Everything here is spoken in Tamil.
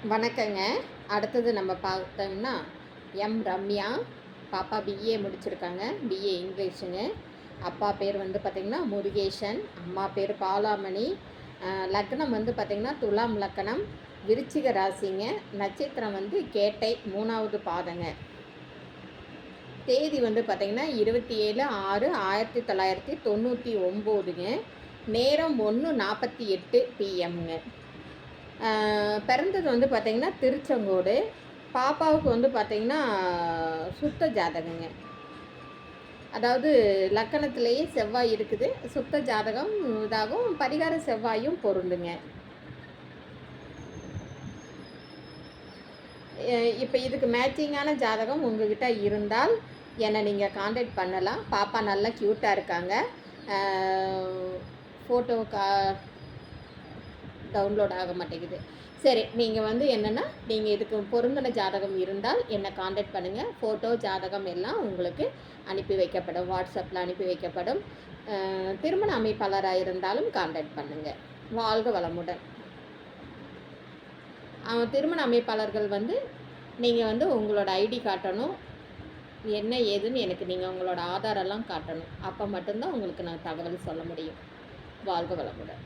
வணக்கங்க. அடுத்தது நம்ம பார்த்தோம்னா, ரம்யா. பாப்பா பிஏ முடிச்சிருக்காங்க. பிஏ இங்கிலீஷுங்க. அப்பா பேர் வந்து பார்த்திங்கன்னா முருகேசன். அம்மா பேர் பாலாமணி. லக்னம் வந்து பார்த்திங்கன்னா துலாம் லக்கணம், விருச்சிக ராசிங்க. நட்சத்திரம் வந்து கேட்டை, 3வது பாதங்க. தேதி வந்து பார்த்திங்கன்னா 27/6/1999ங்க. நேரம் 1:48 பிஎம்ங்க. பிறந்தது வந்து பார்த்திங்கன்னா திருச்செங்கோடு. பாப்பாவுக்கு வந்து பார்த்திங்கன்னா சுத்த ஜாதகங்க. அதாவது லக்கணத்திலேயே செவ்வாய் இருக்குது. சுத்த ஜாதகம் இதாகும், பரிகார செவ்வாயும் பொருந்துங்க. இப்போ இதுக்கு மேட்சிங்கான ஜாதகம் உங்ககிட்ட இருந்தால் என்னை நீங்கள் காண்டாக்ட் பண்ணலாம். பாப்பா நல்லா க்யூட்டாக இருக்காங்க. ஃபோட்டோ டவுன்லோட் ஆக மாட்டேங்குது. சரி, நீங்கள் வந்து என்னென்னா, நீங்கள் இதுக்கு பொருந்தின ஜாதகம் இருந்தால் என்னை காண்டாக்ட் பண்ணுங்கள். ஃபோட்டோ ஜாதகம் எல்லாம் உங்களுக்கு அனுப்பி வைக்கப்படும், வாட்ஸ்அப்பில் அனுப்பி வைக்கப்படும். திருமண அமைப்பாளராக இருந்தாலும் காண்டாக்ட் பண்ணுங்கள். வாழ்க வளமுடன். திருமண அமைப்பாளர்கள் வந்து நீங்கள் வந்து உங்களோட ஐடி காட்டணும். என்ன ஏதுன்னு எனக்கு நீங்கள் உங்களோட ஆதாரெல்லாம் காட்டணும். அப்போ மட்டும்தான் உங்களுக்கு நான் தகவல் சொல்ல முடியும். வாழ்க வளமுடன்.